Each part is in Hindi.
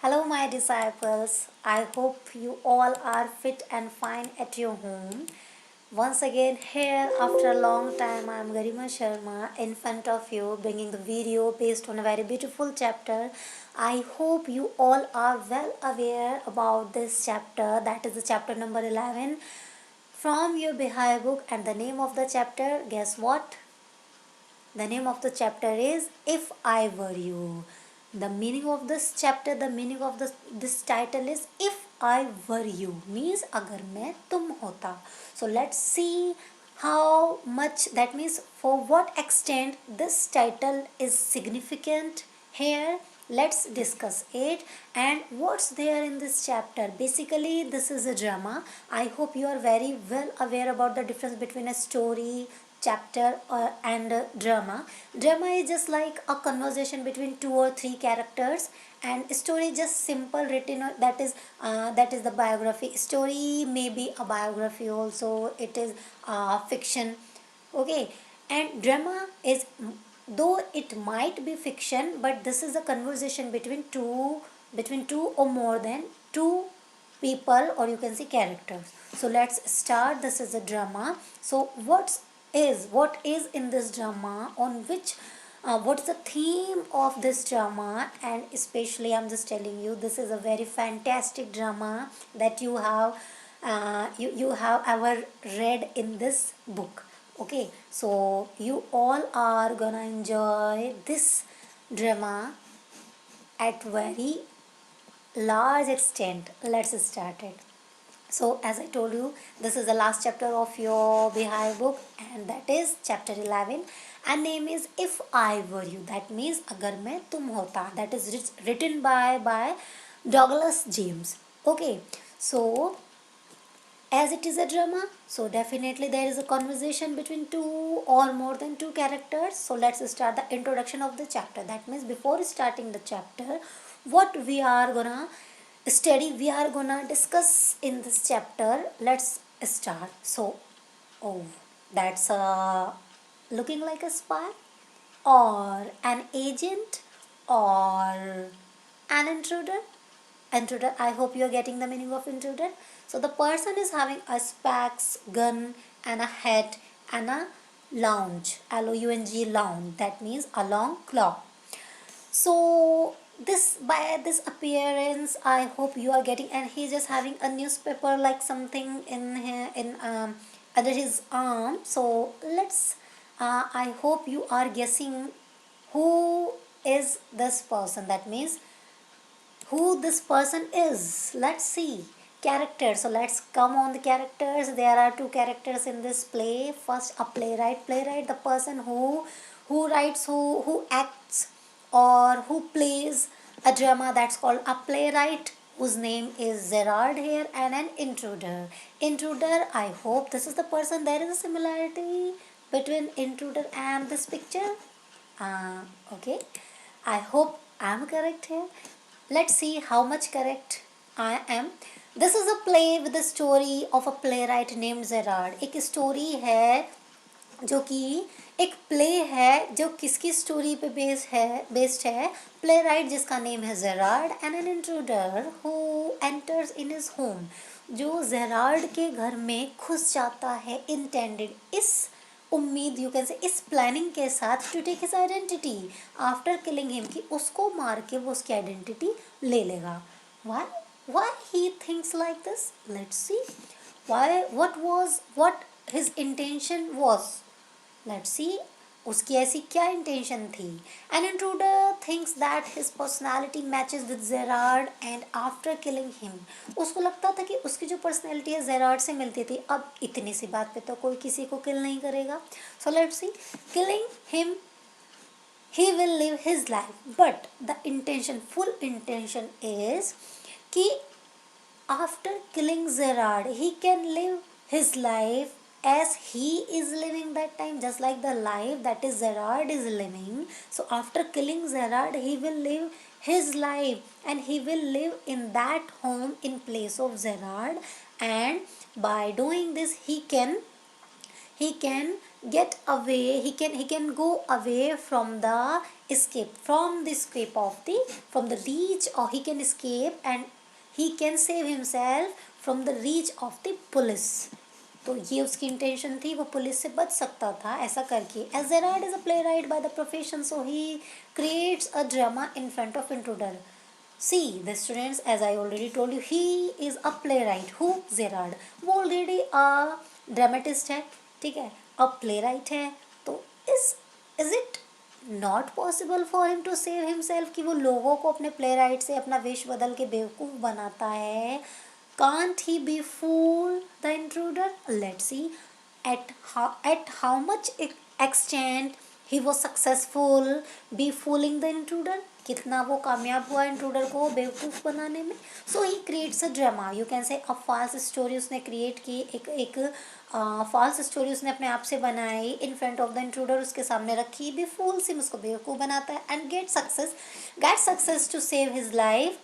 Hello, my disciples. I hope you all are fit and fine at your home. Once again, here after a long time, I am Garima Sharma in front of you, bringing the video based on a very beautiful chapter. I hope you all are well aware about this chapter, that is the chapter number 11 from your Bihai book. And the name of the chapter, guess what? The name of the chapter is If I Were You. The meaning of this chapter, the meaning of this title is If I Were You, means agar मैं तुम होता. So let's see how much, that means for what extent this title is significant here. Let's discuss it and what's there in this chapter. Basically, this is a drama. I hope you are very well aware about the difference between a story, chapter and drama. Drama is just like a conversation between two or three characters, and story is just simple written, that is the biography. Story may be a biography also, it is fiction. Okay, and drama is, though it might be fiction, but this is a conversation between two or more than two people, or you can say characters. So let's start. This is a drama. So what is in this drama, on which what is the theme of this drama? And especially, I'm just telling you, this is a very fantastic drama that you have ever read in this book. Okay, so you all are gonna enjoy this drama at very large extent. Let's start it. So as I told you, this is the last chapter of your Bihar book, and that is chapter 11, and name is If I Were You. That means Agar मैं तुम होता. That is written by Douglas James. Okay, so as it is a drama, so definitely there is a conversation between two or more than two characters. So let's start the introduction of the chapter. That means before starting the chapter, what we are gonna study, we are gonna discuss in this chapter. Let's start. So, oh, that's looking like a spy, or an agent, or an intruder. I hope you are getting the meaning of intruder. So the person is having a specs, gun, and a hat, and a lounge, loung, lounge. That means a long claw. So this, by this appearance, I hope you are getting, and he's just having a newspaper like something in here, in under his arm. So let's I hope you are guessing who is this person. That means who this person is. Let's see. Characters. So let's come on the characters. There are two characters in this play. First, a playwright. Playwright, the person who writes, who acts, or who plays a drama. That's called a playwright, whose name is Gerard here, and an intruder. Intruder, I hope this is the person. There is a similarity between intruder and this picture. Okay. I hope I'm correct here. Let's see how much correct I am. This is a play with the story of a playwright named Gerard. एक स्टोरी है जो कि एक प्ले है जो किसकी स्टोरी पे बेस्ड है प्ले जिसका नेम है Gerard, and an intruder who enters in his home, जो जेरार्ड के घर में घुस जाता है इंटेंडेड, इस उम्मीद, यू कैन से इस प्लानिंग के साथ, to take his identity after killing him, कि उसको मार के वो उसकी आइडेंटिटी ले लेगा. Why he thinks like this? Let's see. What his intention was. Let's see. उसकी ऐसी क्या इंटेंशन थी. An intruder thinks that his personality matches with Gerard, and after killing him, उसको लगता था कि उसकी जो पर्सनैलिटी है जेरार्ड से मिलती थी. अब इतनी सी बात पे तो कोई किसी को किल नहीं करेगा. So let's see. Killing him, he will live his life, but the intention, full intention is कि after killing Gerard, he can live his life as he is living that time, just like the life that is Gerard is living. So after killing Gerard, he will live his life, and he will live in that home in place of Gerard, and by doing this he can get away, he can go away from the escape of the from the reach, or he can escape and he can save himself from the reach of the police. तो ये उसकी इंटेंशन थी, वो पुलिस से बच सकता था ऐसा करके. As Gerard is a playwright by the profession, so he creates a drama in front of intruder. See, the students, as I already told you, he is a playwright. Who? Gerard. वो already a dramatist है, ठीक है, a playwright है. तो is it not possible for him to save himself, कि वो लोगों को अपने playwright से अपना वेश बदल के बेवकूफ़ बनाता है. Can't he be fool the intruder? Let's see at how much extent he was successful be fooling the intruder. कितना वो कामयाब हुआ इंट्रूडर को बेवकूफ़ बनाने में. So he creates a drama, you can say a false story उसने क्रिएट की, एक फॉल्स स्टोरी उसने अपने आप से बनाई, in front of the intruder उसके सामने रखी, बी फूल्स हिम, उसको बेवकूफ़ बनाता है, and get success to save his life,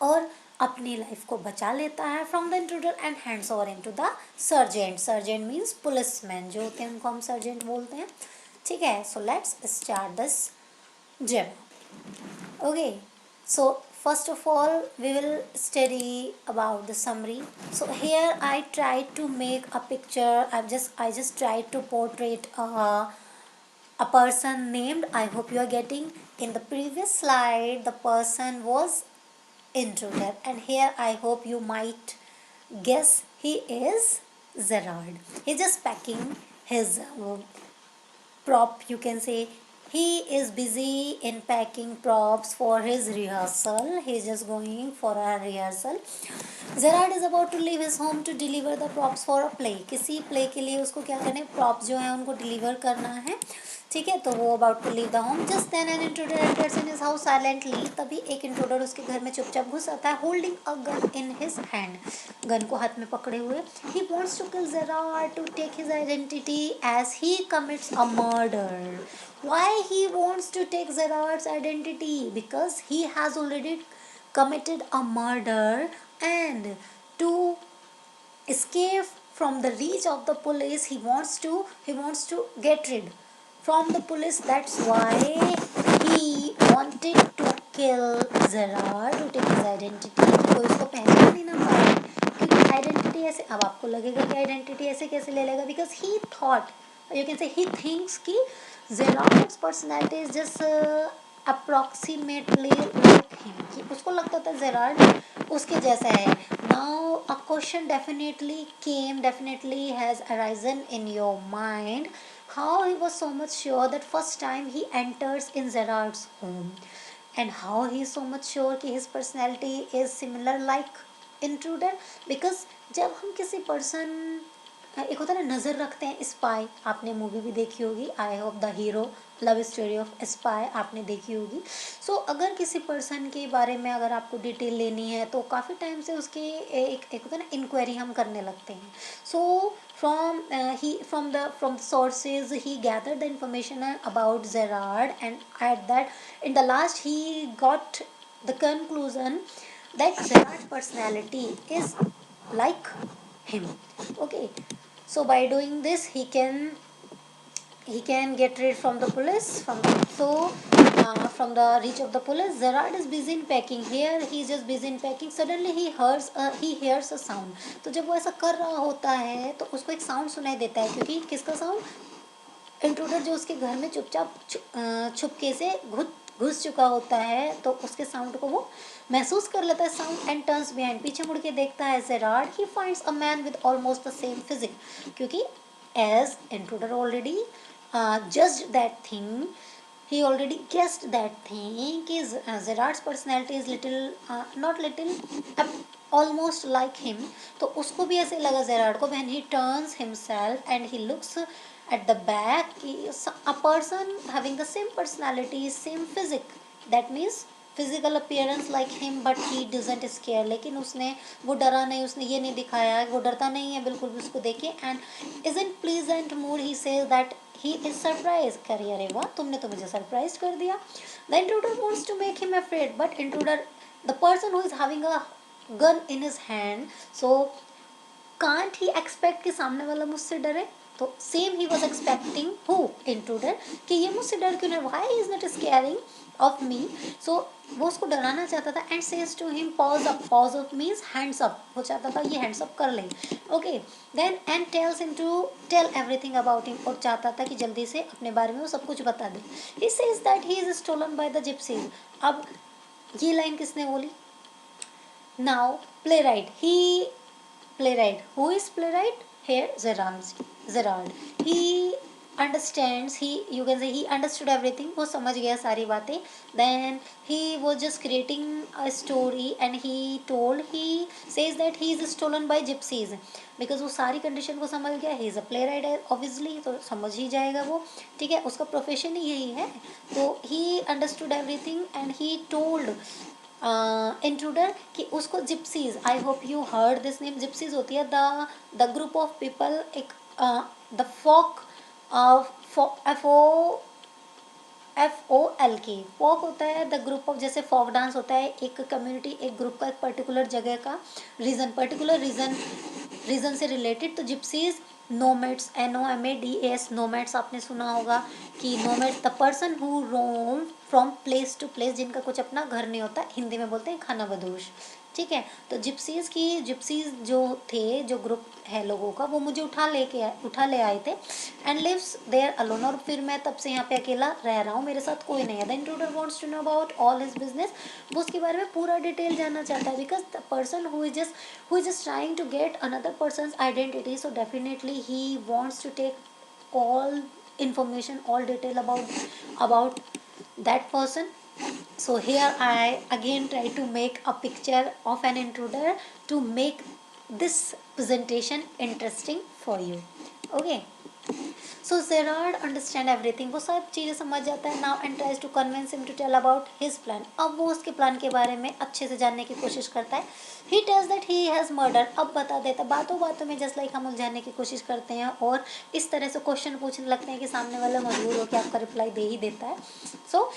और अपनी लाइफ को बचा लेता है from the intruder, and hands over into the sergeant. Sergeant means policeman जो होते हैं उनको हम सर्जेंट बोलते हैं, ठीक है. So let's start this drama. Okay, so first of all we will study about the summary. So here I tried to make a picture. I just tried to portray a person named, I hope you are getting. In the previous slide the person was intruder, and here I hope you might guess he is Gerard. He's just packing his prop, you can say. He is busy in packing props for his rehearsal. He is just going for a rehearsal. Gerard is about to leave his home to deliver the props for a play. किसी play के लिए उसको क्या करना है, props जो है उनको deliver करना है, ठीक है. तो वो about to leave the home. Just then an intruder enters in his house silently. तभी एक इंट्रूडर उसके घर में चुपचाप घुस आता है, holding a gun in his hand, gun को हाथ में पकड़े हुए. He wants to kill Gerard to take his identity as he commits a murder. Why he wants to take Gerard's identity? Because he has already committed a murder, and to escape from the reach of the police he wants to get rid from the police. That's why he wanted to kill Gerard to take his identity, कि कोई उसको पहचान ही ना पाए. क्योंकि आइडेंटिटी ऐसे, अब आपको लगेगा कि आइडेंटिटी ऐसे कैसे ले लेगा, because he thought, you can से ही थिंक्स कि Gerard's personality is just approximately like him, कि उसको लगता था जेरार्ड उसके जैसा है. Now a question definitely has arisen in your mind. How he was so much sure that first time he enters in Gerard's home, and how he is so much sure कि his personality is similar like intruder. Because जब हम किसी person, एक होता है ना नज़र रखते हैं, स्पाई आपने मूवी भी देखी होगी, I hope the hero love story of spy आपने देखी होगी. सो अगर किसी पर्सन के बारे में अगर आपको डिटेल लेनी है तो काफ़ी टाइम से उसके एक होता है ना इंक्वायरी हम करने लगते हैं. सो from the sources he gathered the information about Gerard, and at that, in the last, he got the conclusion that Gerard's personality is like him. Okay, so by doing this he can get rid from the police, from the reach of the police. Gerard is busy in packing. Here he is just busy in packing. Suddenly he hears a sound. तो जब वो ऐसा कर रहा होता है तो उसको एक साउंड सुनाई देता है. क्योंकि किसका साउंड? इंट्रूडर जो उसके घर में चुपचाप छुपके से घुस चुका होता है, तो उसके साउंड को वो महसूस कर लेता है, साउंड, एंड टर्न्स बिहाइंड, पीछे मुड़ के देखता है Gerard. He finds a man with almost the same physique. क्योंकि as intruder already judged that thing, he already guessed that thing कि Gerard's personality is not little, almost like him. तो उसको भी ऐसे लगा Gerard को. when he turns himself and he looks at the back, a person having the same personality, same physique, that means physical appearance like him, but he doesn't square. लेकिन उसने वो डरा नहीं, उसने ये नहीं दिखाया, वो डरता नहीं है बिल्कुल भी उसको देखे. And is in pleasant mood he says that he is surprise. करिए, अरे वाह, तुमने तो मुझे सरप्राइज कर दिया. The intruder wants to make him afraid, but intruder, the person who is having a gun in his hand, so can't he expect कि सामने वाला मुझसे डरे. तो same he was expecting who intruder कि ये मुझसे डर क्यों नहीं, why is not scaring of me. So वो उसको डराना चाहता था and says to him pause up means hands up, वो चाहता था ये हैंड्स अप कर ले। Okay then and tells him to tell everything about him, और चाहता था कि जल्दी से अपने बारे में वो सब कुछ बता दे। He says that he is stolen by the gypsies. अब ये लाइन किसने बोली? Now playwright he playwright who is playwright here? Gerard he understands, he you can say he understood everything, वो समझ गया सारी बातें। then he was just creating a story and he says that he is stolen by gypsies because वो सारी कंडीशन को समझ गया। he is a playwright obviously, तो समझ ही जाएगा वो, ठीक है, उसका प्रोफेशन ही यही है। तो he understood everything and he told intruder कि उसको gypsies, I hope you heard this name, gypsies होती है द ग्रुप ऑफ पीपल, एक the Fock F O FOLK, Fock होता है द ग्रुप ऑफ, जैसे फॉक डांस होता है एक कम्युनिटी, एक ग्रुप का, एक पर्टिकुलर जगह का रीजन, पर्टिकुलर रीजन से रिलेटेड। तो जिप्सीज नोमैड्स, NOMADS, नोमैड्स आपने सुना होगा कि nomads the person who roam from place to place, जिनका कुछ अपना घर नहीं होता, हिंदी में बोलते हैं खाना बदोश, ठीक है। तो जिप्सीज जो थे, जो ग्रुप है लोगों का, वो मुझे उठा ले आए थे एंड लिव्स देयर अलोन, और फिर मैं तब से यहाँ पे अकेला रह रहा हूँ, मेरे साथ कोई नहीं है। The intruder wants to know about all his business, वो उसके बारे में पूरा डिटेल जानना चाहता है, because the person who is just trying to get another person's identity, so definitely he wants to take all information, all detail about that person. So here I again try to make a picture of an intruder to make this presentation interesting for you. Okay, so Gerard understand everything, वो सब चीज़ें समझ जाता है now and tries to convince him to tell about his plan. अब वो उसके प्लान के बारे में अच्छे से जानने की कोशिश करता है। ही tells that he has murder, अब बता देता, बातों बातों में जस्ट लाइक हम उलझाने की कोशिश करते हैं और इस तरह से क्वेश्चन पूछने लगते हैं कि सामने वाला मजबूर होकर आपका रिप्लाई दे ही देता है। सो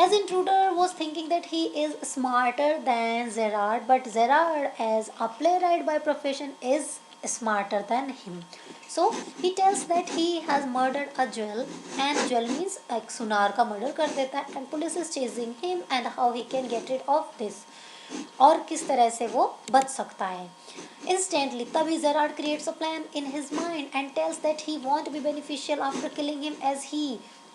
as intruder was thinking that he is smarter than Gerard, but Gerard as a playwright by profession is smarter than him. So he tells that he has murdered a jewel, and jewel means एक सुनार का मर्डर कर देता है, and police is chasing him and how he can get rid of this, और किस तरह से वो बच सकता है। Instantly, तभी Gerard creates a plan in his mind and tells that he won't be beneficial after killing him as he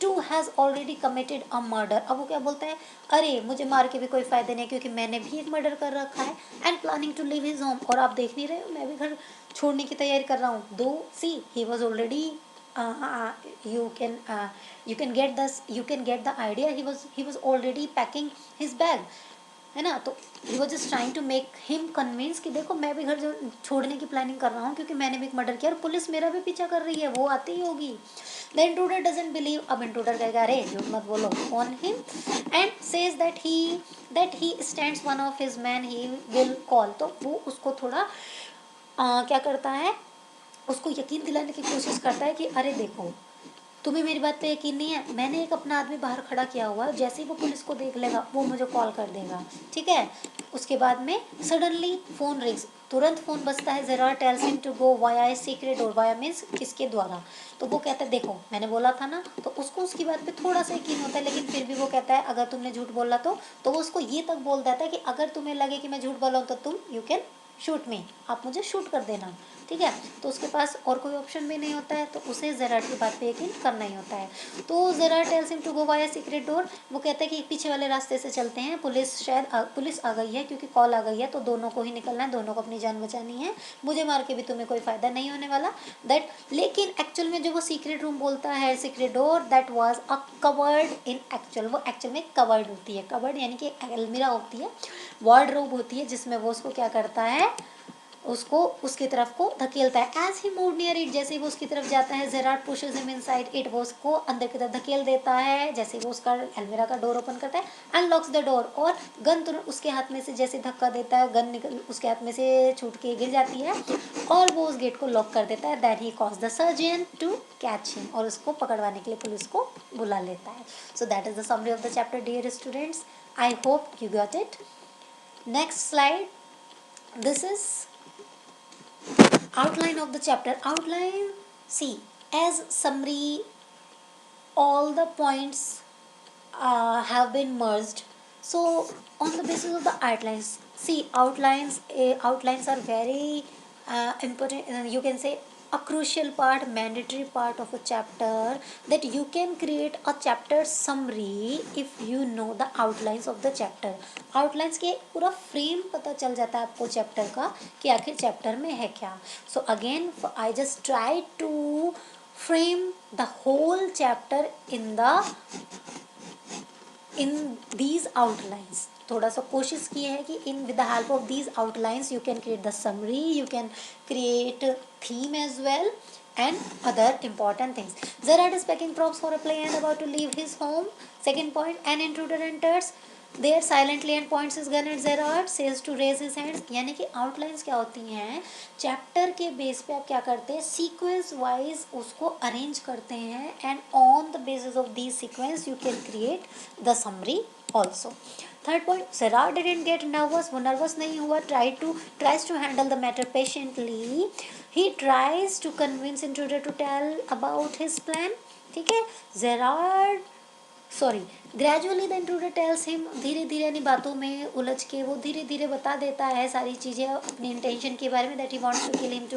too has already committed a murder। अब वो क्या बोलता है, अरे मुझे मार के भी कोई फायदे नहीं क्योंकि मैंने भी एक मर्डर कर रखा है, and planning to live his home, और आप देख नहीं रहे हो मैं भी घर छोड़ने की तैयारी कर रहा हूँ। Though see he was already you can get the idea, he was already packing his bag, है ना। तो he was just trying to make him convince कि देखो मैं भी घर जो छोड़ने की प्लानिंग कर रहा हूँ क्योंकि मैंने भी एक मर्डर किया और पुलिस मेरा भी पीछा कर रही है, वो आती ही होगी। द इंट्रूडर डजंट बिलीव, अब इंट्रूडर कहेगा अरे झूठ मत बोलो on him, and says that he stands one of his man he will call. तो वो उसको थोड़ा क्या करता है, उसको यकीन दिलाने की कोशिश करता है कि अरे देखो तुम्हें मेरी बात पे यकीन नहीं है, मैंने एक अपना आदमी बाहर खड़ा किया हुआ है, जैसे ही वो पुलिस को देख लेगा वो मुझे कॉल कर देगा, ठीक है। उसके बाद में सडनली फोन रिंग्स, तुरंत फोन बजता है। Gerard tells him to go via a secret door, via means किसके द्वारा, तो वो कहता है देखो मैंने बोला था ना, तो उसको उसकी बात पे थोड़ा सा यकीन होता है, लेकिन फिर भी वो कहता है अगर तुमने झूठ बोला तो वो उसको ये तक बोल देता है कि अगर तुम्हें लगे कि मैं झूठ बोला हूँ तो तुम यू कैन शूट मी, आप मुझे शूट कर देना, ठीक है। तो उसके पास और कोई ऑप्शन भी नहीं होता है, तो उसे जेरार्ड की बात पे यकीन करना ही होता है। तो Gerard tells him to go via secret door, वो कहता है कि पीछे वाले रास्ते से चलते हैं, पुलिस आ गई है क्योंकि कॉल आ गई है, तो दोनों को ही निकलना है, दोनों को अपनी जान बचानी है, मुझे मार के भी तुम्हें कोई फायदा नहीं होने वाला। दैट लेकिन एक्चुअल में जो वो सीक्रेट रूम बोलता है, secret door, that was a covered in actual, वो एक्चुअल में कवर्ड होती है, कवर्ड यानी कि अलमीरा होती है, वार्डरोब होती है, जिसमें वो उसको क्या करता है, उसको उसकी तरफ को धकेलता है। As he move near it, जैसे वो उसकी तरफ जाता है, Gerard pushes him inside it, वो उसको अंदर की तरफ धकेल देता है, जैसे वो उसका अलमीरा का डोर ओपन करता है, एंड लॉक्स द डोर, और गन तुरंत उसके हाथ में से जैसे धक्का देता है, गन निकल उसके हाथ में से छूट के गिर जाती है, और वो उस गेट को लॉक कर देता है। That he calls the surgeon to catch him, और उसको पकड़वाने के लिए पुलिस को बुला लेता है। So that is the summary of the chapter dear students, I hope you got it. Next slide, this is outline of the chapter, outline See, as summary, all the points have been merged. So on the basis of the outlines, see, outlines are very important, you can say a crucial part, mandatory part of a chapter, that you can create a chapter summary if you know the outlines of the chapter. outlines के पूरा फ्रेम पता चल जाता है आपको चैप्टर का कि आखिर चैप्टर में है क्या. So again I just try to frame the whole chapter in these outlines. थोड़ा सा कोशिश की है कि in with the help of these outlines you can create the summary, you can create theme as well and other important things. Gerard is packing props for a play and about to leave his home. Second point, an intruder enters there silently and points his gun at Gerard, says to raise his hands. यानी कि outlines क्या होती हैं, चैप्टर के बेस पे आप क्या करते हैं, सीक्वेंस वाइज उसको अरेंज करते हैं and on the basis of this sequence you can create the summary also. Third point, Gerard didn't get nervous, वो नर्वस नहीं हुआ, tries to handle the matter patiently. He tries to convince intruder to tell about his plan. ठीक है, gradually the intruder tells him, धीरे धीरे यानी बातों में उलझ के वो धीरे धीरे बता देता है सारी चीज़ें अपनी इंटेंशन के बारे में, that he wants to kill him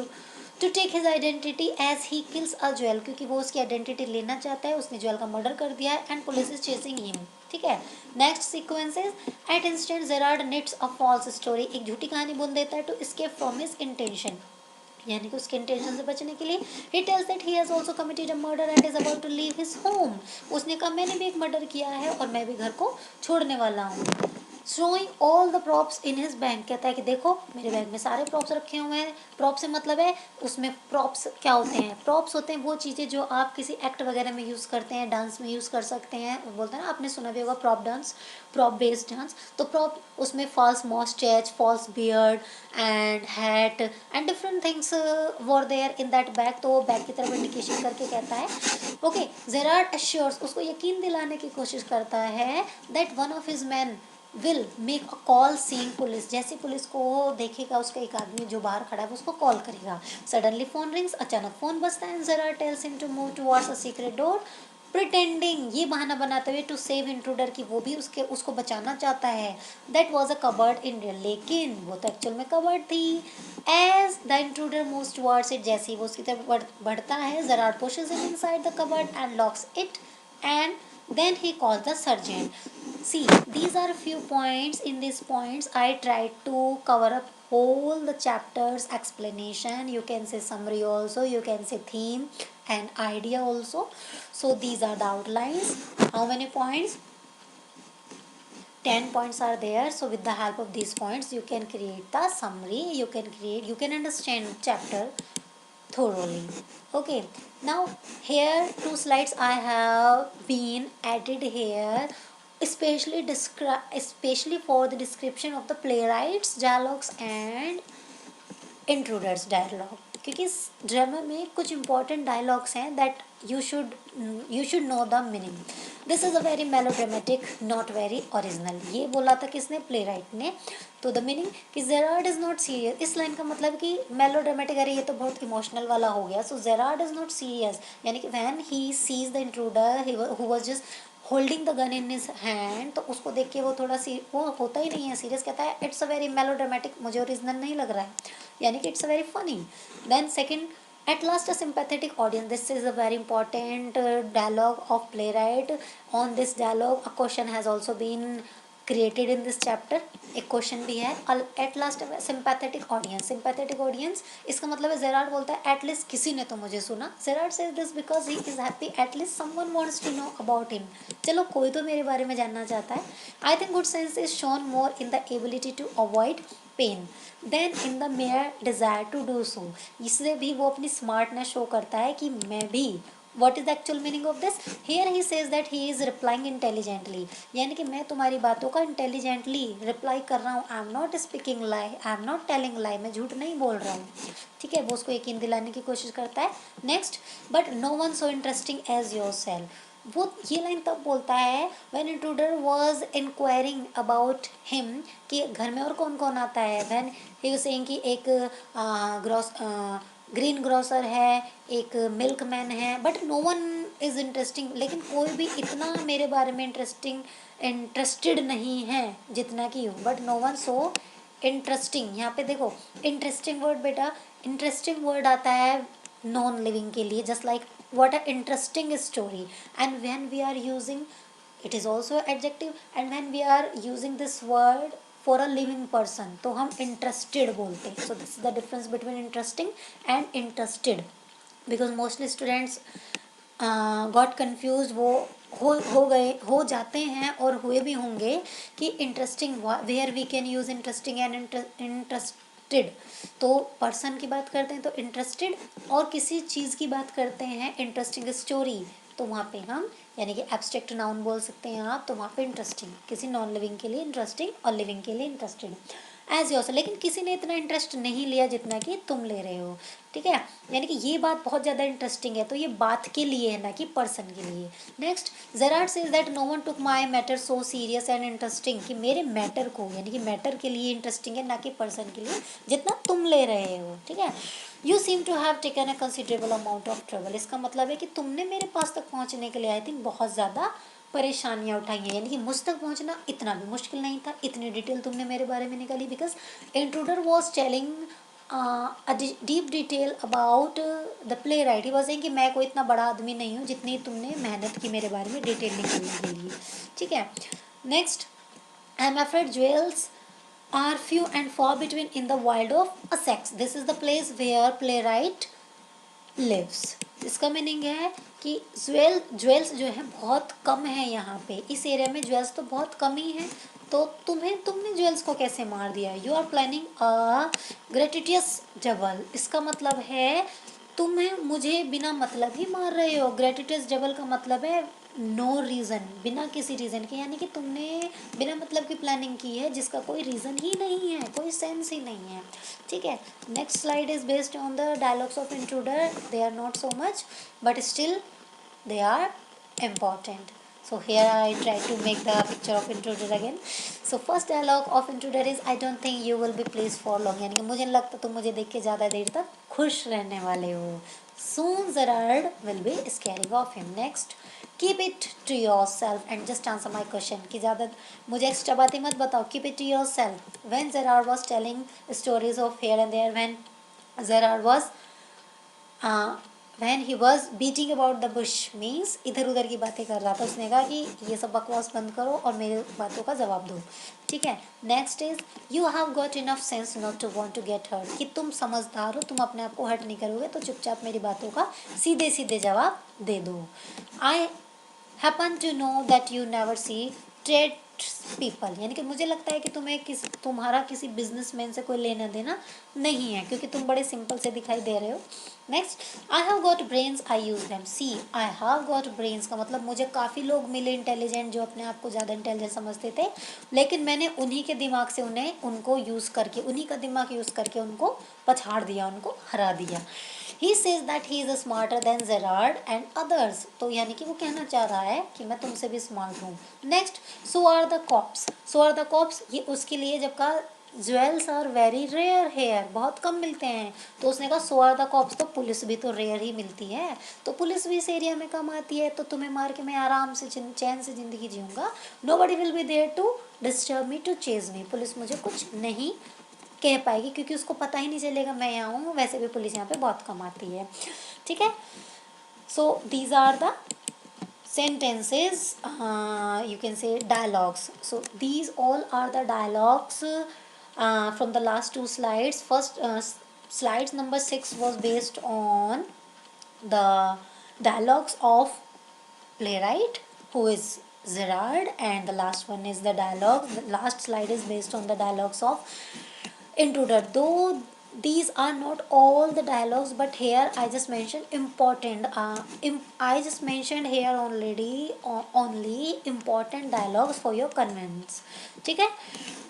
to take his identity as he kills a jewel, क्योंकि वो उसकी आइडेंटिटी लेना चाहता है, उसने ज्वेल का मर्डर कर दिया है and police is chasing him. ठीक है, next sequences, at instant Gerard knits a false story, एक झूठी कहानी बोल देता है to escape from his intention, यानी कि उसके इंटेंशन से बचने के लिए. He tells that he has also committed a murder and is about to leave his home, उसने कहा मैंने भी एक मर्डर किया है और मैं भी घर को छोड़ने वाला हूँ. Showing all the props in his bank, कहता है कि देखो मेरे बैंक में सारे प्रॉप्स रखे हुए हैं. प्रॉप से मतलब है, उसमें प्रॉप्स क्या होते हैं, प्रॉप्स होते हैं वो चीज़ें जो आप किसी एक्ट वगैरह में यूज़ करते हैं, डांस में यूज़ कर सकते हैं. बोलते हैं ना, आपने सुना भी होगा prop dance, prop based dance. तो प्रॉप उसमें false moustache, false beard and hat and different things were there in that bag. तो वो बैग की तरफ इंडिकेशन करके कहता है. ओके, जेरार्ड एश्योर्स, उसको यकीन दिलाने की कोशिश करता है that one of his man will make a call seeing police, जैसे पुलिस को देखेगा उसका एक आदमी जो बाहर खड़ा है वो उसको कॉल करेगा. सडनली फोन रिंग्स, अचानक फोन बजता है. Gerard tells him to move towards a secret door, pretending, ये बहाना बनाते हुए टू सेव इंट्रूडर की वो भी उसको बचाना चाहता है. That was a cupboard in real, लेकिन वो तो एक्चुअल में कबर्ड थी. As the intruder moves towards it, जैसे ही वो उसकी तरफ बढ़ता है, Gerard pushes him inside the cupboard and locks it and then he calls the sergeant. See, these are a few points. In these points I tried to cover up whole the chapters explanation, you can say summary also, you can say theme and idea also. So these are the outlines. How many points? 10 points are there. So with the help of these points you can create the summary, you can understand chapter thoroughly. Okay, now here two slides I have been added here, especially for the description of the playwrights dialogues and intruder's dialogue, क्योंकि इस ड्रामा में कुछ इंपॉर्टेंट डायलॉग्स हैं that you should know the meaning. This is a very melodramatic, not very original. ये बोला था किसने, प्ले राइट ने. तो द मीनिंग कि जेरार्ड इज़ नॉट सीरियस, इस लाइन का मतलब कि मेलोड्रामेटिक, अरे ये तो बहुत इमोशनल वाला हो गया. सो जेरार्ड इज़ नॉट सीरियस, यानी कि when he sees the intruder who was just holding the gun in his hand, तो उसको देख के वो थोड़ा सी वो होता ही नहीं है सीरियस, कहता है इट्स अ वेरी मेलोड्रामेटिक, मुझे ओरिजिनल नहीं लग रहा है, यानी कि it's a very funny. Then second, at last a sympathetic audience, this is a very important dialogue of playwright. On this dialogue a question has also been created in this chapter, एक क्वेश्चन भी है. At last sympathetic audience, sympathetic audience इसका मतलब है जेरार्ड बोलता है एटलीस्ट किसी ने तो मुझे सुना. Gerard says this because he is happy, at least someone wants to know about him, चलो कोई तो मेरे बारे में जानना चाहता है. I think good sense is shown more in the ability to avoid pain than in the mere desire to do so, इससे भी वो अपनी स्मार्टनेस शो करता है कि मैं भी. What is the actual meaning of this, here he says that he is replying intelligently, यानी कि मैं तुम्हारी बातों का इंटेलिजेंटली रिप्लाई कर रहा हूँ. I am not speaking lie, I am not telling लाई, मैं झूठ नहीं बोल रहा हूँ. ठीक है, वो उसको यकीन दिलाने की कोशिश करता है. Next, but no one so interesting as yourself, वो ये लाइन तब बोलता है when intruder was inquiring about him, कि घर में और कौन कौन आता है. व्हेन ही वाज सेइंग कि एक ग्रॉस ग्रीन ग्रोसर है, एक मिल्कमैन है, but no one is interesting, लेकिन कोई भी इतना मेरे बारे में इंटरेस्टेड नहीं है जितना कि हूँ, but no one so interesting. यहाँ पे देखो इंटरेस्टिंग वर्ड, बेटा इंटरेस्टिंग वर्ड आता है नॉन लिविंग के लिए, just like what a interesting story, and when we are using, it is also adjective, and when we are using this word for a living person तो हम interested बोलते हैं. So this is the difference between interesting and interested, because mostly students got confuse, वो हो गए, हो जाते हैं और हुए भी होंगे कि interesting where we can use interesting and interested. तो पर्सन की बात करते हैं तो इंटरेस्टेड, और किसी चीज़ की बात करते हैं इंटरेस्टिंग स्टोरी, तो वहाँ पे हम यानी कि एब्स्ट्रैक्ट नाउन बोल सकते हैं आप, तो वहाँ पे इंटरेस्टिंग किसी नॉन लिविंग के लिए इंटरेस्टिंग और लिविंग के लिए इंटरेस्टेड एज योर। लेकिन किसी ने इतना इंटरेस्ट नहीं लिया जितना कि तुम ले रहे हो, ठीक है। यानी कि ये बात बहुत ज़्यादा इंटरेस्टिंग है, तो ये बात के लिए है ना कि पर्सन के लिए। Next, Gerard says that no one took my matter so serious and interesting, कि मेरे मैटर को यानी कि मैटर के लिए इंटरेस्टिंग है ना कि पर्सन के लिए जितना तुम ले रहे हो, ठीक है। You seem to have taken a considerable amount of trouble, इसका मतलब है कि तुमने मेरे पास तक पहुँचने के लिए आई थिंक बहुत ज़्यादा परेशानियाँ उठाई हैं, यानी कि मुझ तक पहुँचना इतना भी मुश्किल नहीं था, इतनी डिटेल तुमने मेरे बारे में निकाली, because intruder was telling a deep detail about the playwright. He was saying कि मैं कोई इतना बड़ा आदमी नहीं हूँ जितनी तुमने मेहनत की मेरे बारे में डिटेल निकालने के लिए, ठीक है। Next, I am afraid jewels are few and far between in the wild of Essex. This is the place where playwright lives. इसका मीनिंग है कि ज्वेल्स जो है बहुत कम है यहाँ पे, इस एरिया में ज्वेल्स तो बहुत कम ही है, तो तुमने ज्वेल्स को कैसे मार दिया। यू आर प्लानिंग अ ग्रेटिटियस जबल, इसका मतलब है तुम्हें मुझे बिना मतलब ही मार रहे हो। ग्रेटिटियस जबल का मतलब है नो रीज़न, बिना किसी रीज़न के, यानी कि तुमने बिना मतलब की प्लानिंग की है जिसका कोई रीज़न ही नहीं है, कोई सेंस ही नहीं है, ठीक है। Next slide is based on the dialogues of intruder, they are not so much but still they are important. So here I try to make the picture of intruder again. So first dialogue of intruder is I don't think you will be pleased for long, यानी कि मुझे नहीं लगता तुम मुझे देख के ज़्यादा देर तक खुश रहने वाले हो। Soon Gerard will be scaring of him. Next, keep it to yourself and just answer my question, कि ज़्यादा मुझे एक्स्ट्रा बातें मत बताओ, keep it to yourself. When Gerard was telling stories of here and there, when Gerard was when he was beating about the Bush, means इधर उधर की बातें कर रहा था, उसने कहा कि ये सब बकवास बंद करो और मेरे बातों का जवाब दो, ठीक है। Next is you have got enough sense not to want to get hurt, कि तुम समझदार हो, तुम अपने आप को हर्ट नहीं करोगे, तो चुपचाप मेरी बातों का सीधे सीधे जवाब दे दो। I happen to know that you never see trade people, यानी कि मुझे लगता है कि तुम्हारा किसी बिजनेसमैन से कोई लेना देना नहीं है, क्योंकि तुम बड़े सिंपल से दिखाई दे रहे हो। Next, I have got brains I use them. See, I have got brains का मतलब मुझे काफ़ी लोग मिले इंटेलिजेंट जो अपने आप को ज़्यादा इंटेलिजेंट समझते थे, लेकिन मैंने उन्हीं के दिमाग से उनको यूज़ करके, उन्हीं का दिमाग यूज़ करके उनको पछाड़ दिया, उनको हरा दिया। He says that he is smarter than Gerrard and others, तो यानी कि वो कहना चाह रहा है कि मैं तुमसे भी स्मार्ट हूँ। Next, so are the cops. So are the cops, ये उसके लिए जब कहा jewels are very rare here, बहुत कम मिलते हैं, तो उसने कहा सो आर द कॉप्स, तो पुलिस भी तो रेयर ही मिलती है, तो पुलिस भी इस एरिया में कम आती है, तो तुम्हें मार के मैं आराम से चैन से ज़िंदगी जीऊँगा। Nobody will be there to disturb me to chase me, police मुझे कुछ नहीं कह पाएगी क्योंकि उसको पता ही नहीं चलेगा मैं यहाँ हूँ, वैसे भी पुलिस यहाँ पे बहुत कम आती है, ठीक है। So these are the sentences, you can say dialogues. So these all are the dialogues from the last two slides. First slides number 6 was based on the dialogues of playwright who is Gerard, and the last one is the dialogue, the last slide is based on the dialogues of intruder. Though these are not all the dialogues, but here I just mentioned important, I just mentioned here already only important dialogues for your convenience, ठीक है।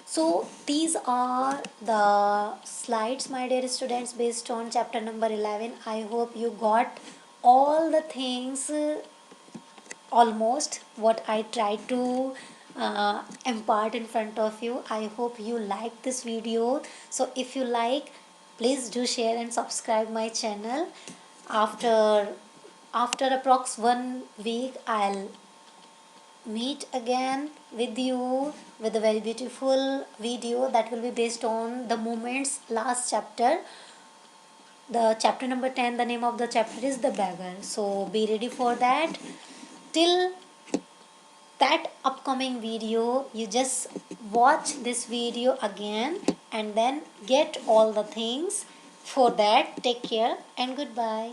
So these are the slides my dear students based on chapter number 11. I hope you got all the things, almost what I tried to impart in front of you. I hope you like this video. So if you like, Please do share and subscribe my channel. After approx 1 week, I'll meet again with you with a very beautiful video that will be based on the moments last chapter, the chapter number 10. The name of the chapter is the beggar, so be ready for that. Till that upcoming video, you just watch this video again and then get all the things. For that, take care and goodbye.